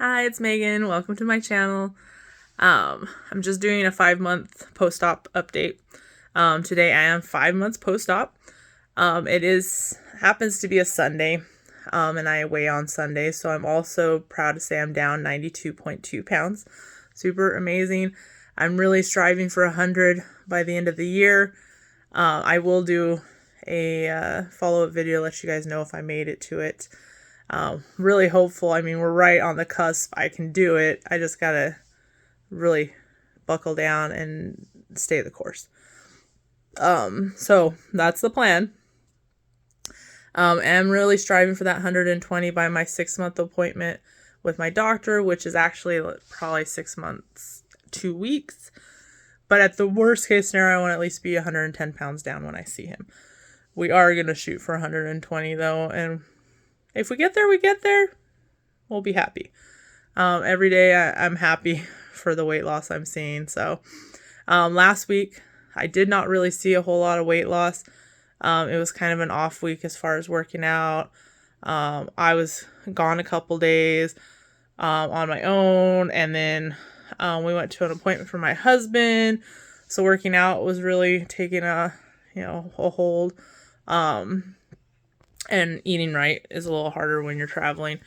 Hi, it's Megan. Welcome to my channel. I'm just doing a 5-month post-op update. Today I am 5 months post-op. It happens to be a Sunday, and I weigh on Sunday, so I'm also proud to say I'm down 92.2 pounds. Super amazing. I'm really striving for 100 by the end of the year. I will do a follow-up video to let you guys know if I made it to it. Really hopeful. I mean, we're right on the cusp. I can do it. I just gotta really buckle down and stay the course. So that's the plan. I'm really striving for that 120 by my 6-month appointment with my doctor, which is actually probably 6 months, 2 weeks. But at the worst case scenario, I want to at least be 110 pounds down when I see him. We are going to shoot for 120 though, and if we get there, we get there. We'll be happy. Every day I'm happy for the weight loss I'm seeing. So last week I did not really see a whole lot of weight loss. It was kind of an off week as far as working out. I was gone a couple days on my own, and then we went to an appointment for my husband. So working out was really taking a hold. And eating right is a little harder when you're traveling.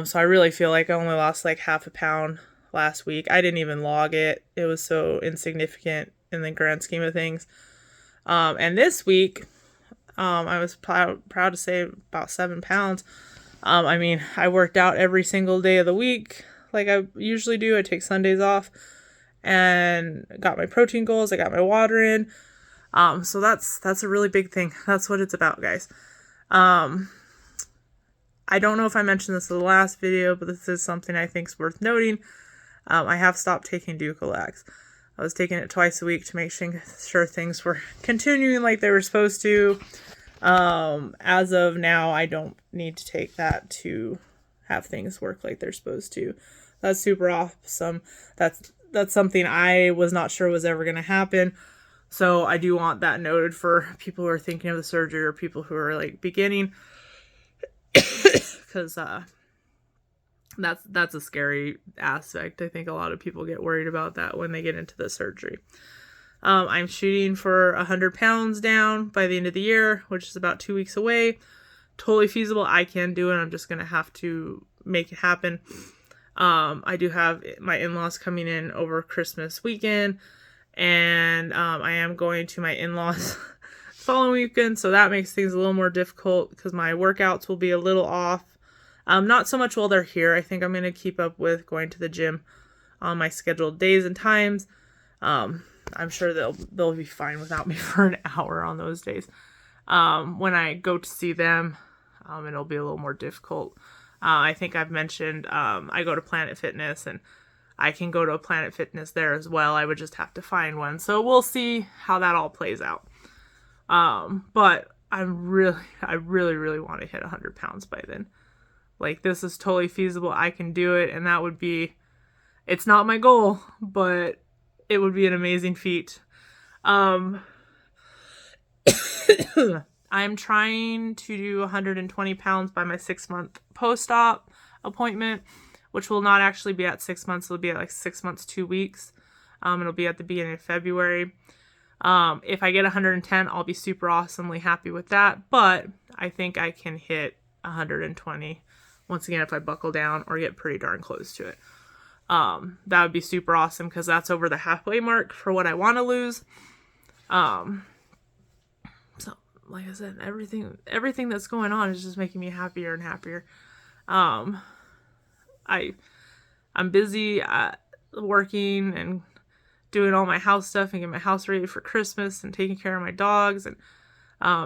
So I really feel like I only lost like half a pound last week. I didn't even log it. It was so insignificant in the grand scheme of things. And this week, I was proud to say about 7 pounds. I mean, I worked out every single day of the week like I usually do. I take Sundays off and got my protein goals. I got my water in. So that's a really big thing. That's what it's about, guys. I don't know if I mentioned this in the last video, but this is something I think is worth noting. I have stopped taking Dulcolax. I was taking it twice a week to make sure things were continuing like they were supposed to. As of now, I don't need to take that to have things work like they're supposed to. That's super awesome. That's something I was not sure was ever going to happen. So I do want that noted for people who are thinking of the surgery or people who are like beginning, because that's a scary aspect. I think a lot of people get worried about that when they get into the surgery. I'm shooting for 100 pounds down by the end of the year, which is about 2 weeks away. Totally feasible. I can do it. I'm just gonna have to make it happen. I do have my in-laws coming in over Christmas weekend, and I am going to my in-laws following weekend, so that makes things a little more difficult because my workouts will be a little off. Not so much while they're here. I think I'm going to keep up with going to the gym on my scheduled days and times. I'm sure they'll be fine without me for an hour on those days. When I go to see them, it'll be a little more difficult. I think I've mentioned I go to Planet Fitness, and I can go to a Planet Fitness there as well. I would just have to find one. So we'll see how that all plays out. But I really want to hit 100 pounds by then. Like, this is totally feasible. I can do it, and that would be, it's not my goal, but it would be an amazing feat. I'm trying to do 120 pounds by my 6-month post-op appointment, which will not actually be at 6 months. It'll be at like 6 months, 2 weeks. It'll be at the beginning of February. If I get 110, I'll be super awesomely happy with that. But I think I can hit 120 once again if I buckle down or get pretty darn close to it. That would be super awesome because that's over the halfway mark for what I want to lose. So like I said, everything that's going on is just making me happier and happier. I'm busy working and doing all my house stuff and getting my house ready for Christmas and taking care of my dogs, and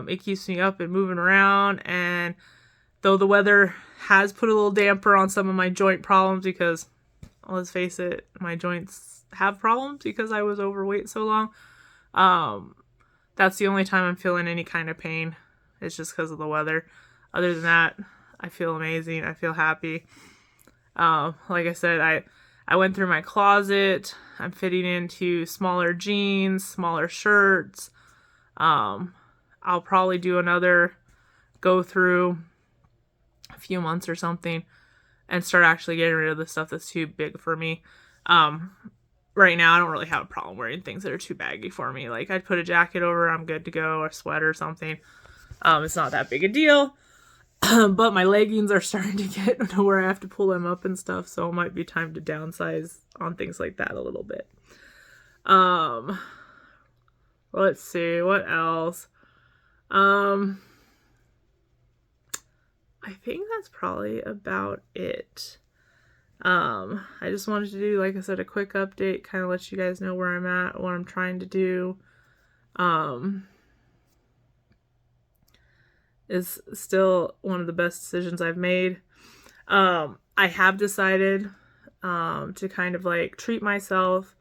it keeps me up and moving around. And though the weather has put a little damper on some of my joint problems, because let's face it, my joints have problems because I was overweight so long. That's the only time I'm feeling any kind of pain. It's just because of the weather. Other than that, I feel amazing. I feel happy. Like I said, I went through my closet. I'm fitting into smaller jeans, smaller shirts. I'll probably do another go through a few months or something and start actually getting rid of the stuff that's too big for me. Right now I don't really have a problem wearing things that are too baggy for me. Like, I'd put a jacket over, I'm good to go, or a sweater or something. It's not that big a deal. But my leggings are starting to get to where I have to pull them up and stuff, so it might be time to downsize on things like that a little bit. Let's see, what else? I think that's probably about it. I just wanted to do, like I said, a quick update, kind of let you guys know where I'm at, what I'm trying to do. Is still one of the best decisions I've made. I have decided to kind of like treat myself.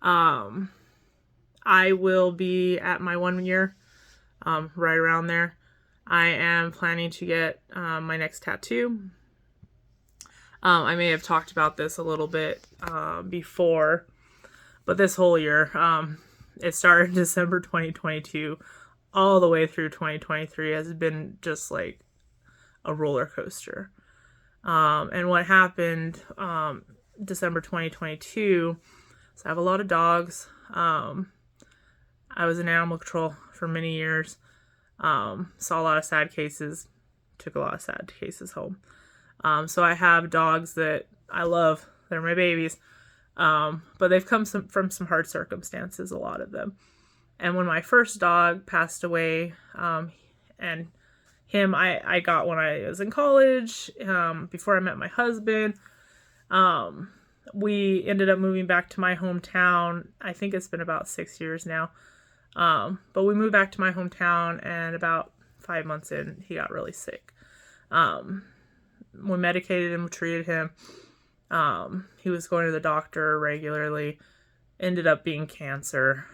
I will be at my 1 year, right around there. I am planning to get my next tattoo. I may have talked about this a little bit before, but this whole year, it started in December 2022, all the way through 2023 has been just like a roller coaster. And what happened December 2022, so I have a lot of dogs. I was in animal control for many years. Saw a lot of sad cases, took a lot of sad cases home. So I have dogs that I love. They're my babies. But they've come from some hard circumstances, a lot of them. And when my first dog passed away, and him I got when I was in college, before I met my husband, we ended up moving back to my hometown. I think it's been about 6 years now. But we moved back to my hometown, and about 5 months in, he got really sick. We medicated him, treated him. He was going to the doctor regularly, ended up being cancer.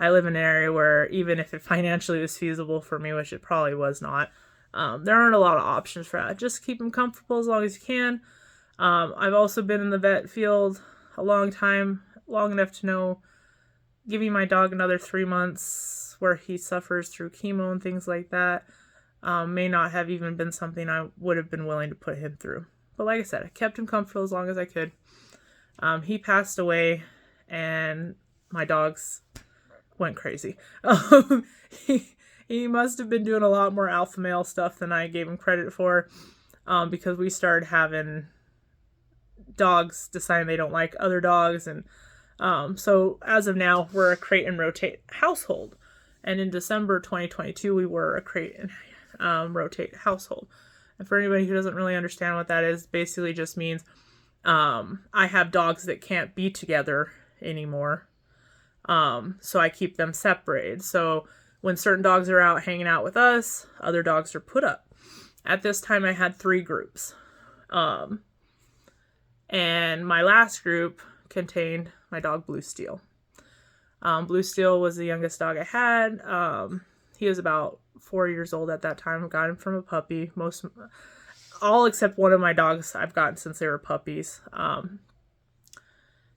I live in an area where even if it financially was feasible for me, which it probably was not, there aren't a lot of options for that. Just keep him comfortable as long as you can. I've also been in the vet field a long time, long enough to know giving my dog another 3 months where he suffers through chemo and things like that may not have even been something I would have been willing to put him through. But like I said, I kept him comfortable as long as I could. He passed away, and my dogs went crazy. He must have been doing a lot more alpha male stuff than I gave him credit for, because we started having dogs deciding they don't like other dogs. And so as of now, we're a crate and rotate household. And in December 2022, we were a crate and rotate household. And for anybody who doesn't really understand what that is, basically just means I have dogs that can't be together anymore. So I keep them separated. So when certain dogs are out hanging out with us, other dogs are put up. At this time, I had 3 groups. And my last group contained my dog Blue Steel. Blue Steel was the youngest dog I had. He was about 4 years old at that time. I got him from a puppy. All except one of my dogs I've gotten since they were puppies.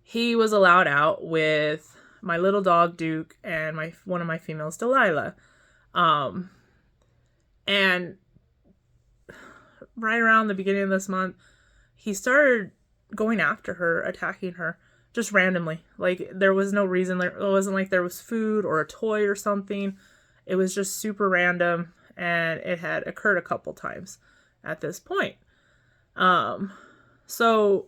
He was allowed out with my little dog Duke and one of my females, Delilah. And right around the beginning of this month, he started going after her, attacking her, just randomly. Like, there was no reason. It wasn't like there was food or a toy or something. It was just super random, and it had occurred a couple times at this point. So,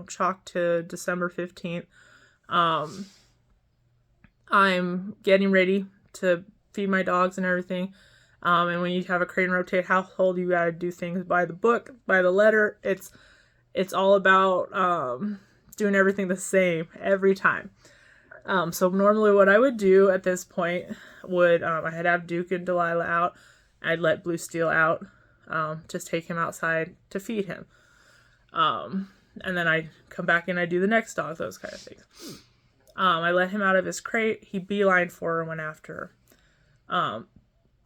chalk to December 15th. I'm getting ready to feed my dogs and everything. And when you have a crate and rotate household, you gotta do things by the book, by the letter. It's all about doing everything the same every time. So normally what I would do at this point would, I'd have Duke and Delilah out. I'd let Blue Steel out, just take him outside to feed him. And then I'd come back and I'd do the next dog, those kind of things. I let him out of his crate. He beelined for her, went after her.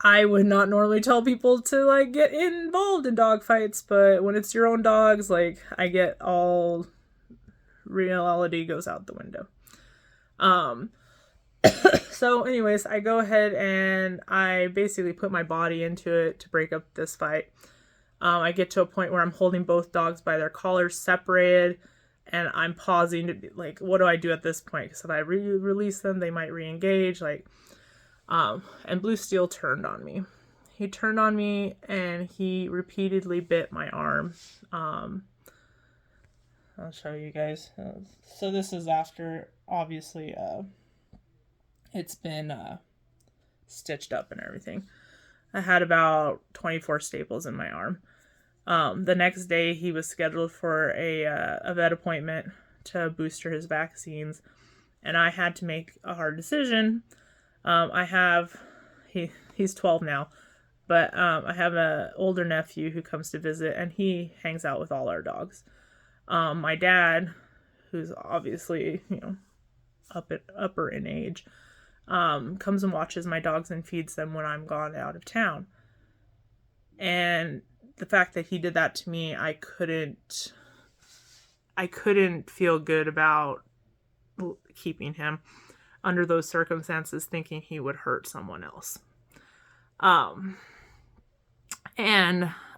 I would not normally tell people to, get involved in dog fights, but when it's your own dogs, I get all reality goes out the window. So anyways, I go ahead and I basically put my body into it to break up this fight. I get to a point where I'm holding both dogs by their collars separated, and I'm pausing to be like, what do I do at this point? Because if I release them, they might re-engage. And Blue Steel turned on me. He turned on me, and he repeatedly bit my arm. I'll show you guys. So this is after, obviously, it's been stitched up and everything. I had about 24 staples in my arm. The next day, he was scheduled for a vet appointment to booster his vaccines, and I had to make a hard decision. He's 12 now, but I have an older nephew who comes to visit, and he hangs out with all our dogs. My dad, who's obviously, upper in age, comes and watches my dogs and feeds them when I'm gone out of town. And the fact that he did that to me, I couldn't feel good about keeping him under those circumstances, thinking he would hurt someone else. And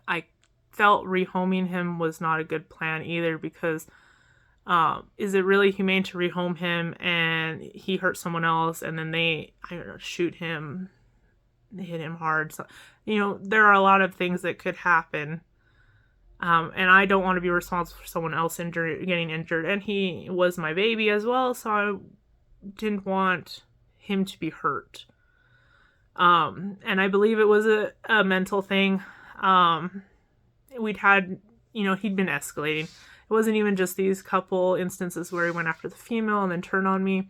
I felt rehoming him was not a good plan either, because is it really humane to rehome him and he hurt someone else and then they, shoot him, hit him hard? So, there are a lot of things that could happen. And I don't want to be responsible for someone else getting injured. And he was my baby as well, so I didn't want him to be hurt. And I believe it was a mental thing. We'd had, he'd been escalating. It wasn't even just these couple instances where he went after the female and then turned on me.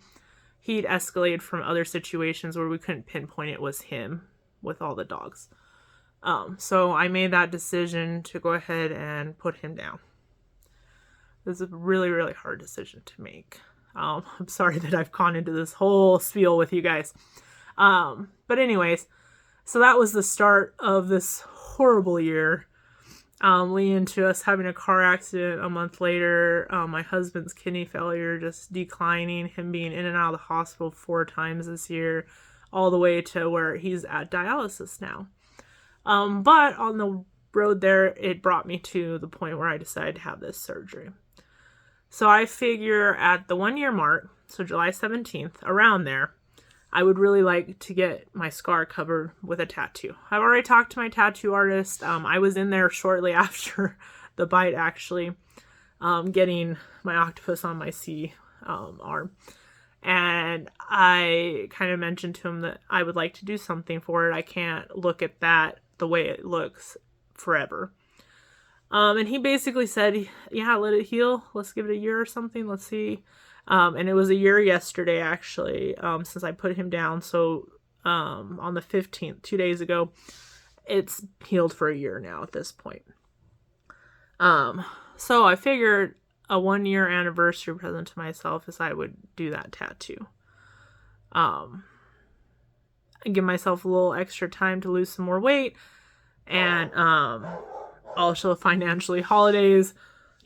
He'd escalated from other situations where we couldn't pinpoint it was him with all the dogs. So I made that decision to go ahead and put him down. It was a really, really hard decision to make. I'm sorry that I've gone into this whole spiel with you guys. But anyways, so that was the start of this horrible year, leading into us having a car accident a month later, my husband's kidney failure just declining, him being in and out of the hospital 4 times this year, all the way to where he's at dialysis now. But on the road there, it brought me to the point where I decided to have this surgery. So I figure at the 1 year mark, so July 17th, around there, I would really like to get my scar covered with a tattoo. I've already talked to my tattoo artist. I was in there shortly after the bite, actually, getting my octopus on my C arm. And I kind of mentioned to him that I would like to do something for it. I can't look at that the way it looks forever. And he basically said, yeah, let it heal. Let's give it a year or something. Let's see. And it was a year yesterday, actually, since I put him down. So on the 15th, 2 days ago, it's healed for a year now at this point. So I figured a 1 year anniversary present to myself is I would do that tattoo. And give myself a little extra time to lose some more weight. And also financially, holidays,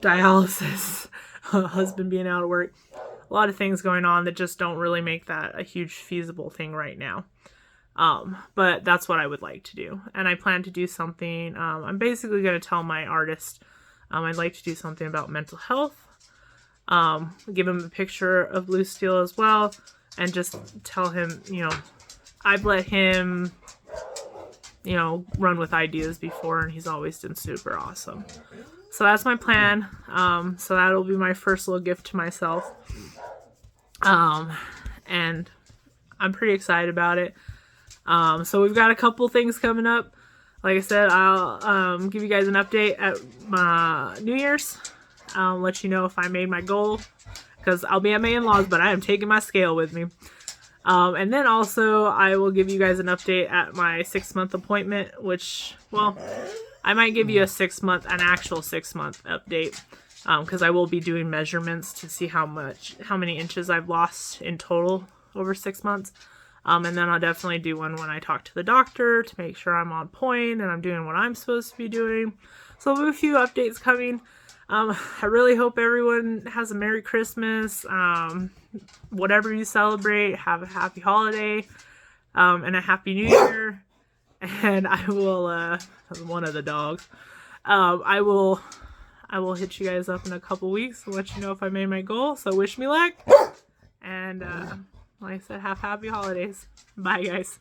dialysis, husband being out of work. A lot of things going on that just don't really make that a huge feasible thing right now. But that's what I would like to do. And I plan to do something. I'm basically going to tell my artist I'd like to do something about mental health. Give him a picture of Blue Steel as well. And just tell him, I've let him, run with ideas before, and he's always been super awesome. So that's my plan. So that'll be my first little gift to myself. And I'm pretty excited about it. So we've got a couple things coming up. Like I said, I'll give you guys an update at New Year's. I'll let you know if I made my goal, because I'll be at my in-laws, but I am taking my scale with me. And then also I will give you guys an update at my 6-month appointment, which, I might give you an actual 6-month update, because I will be doing measurements to see how many inches I've lost in total over 6 months. And then I'll definitely do one when I talk to the doctor to make sure I'm on point and I'm doing what I'm supposed to be doing. So there'll be a few updates coming. I really hope everyone has a Merry Christmas. Whatever you celebrate, have a happy holiday, and a Happy New Year. And I will, one of the dogs, I will hit you guys up in a couple weeks to let you know if I made my goal. So wish me luck. And like I said, have happy holidays. Bye, guys.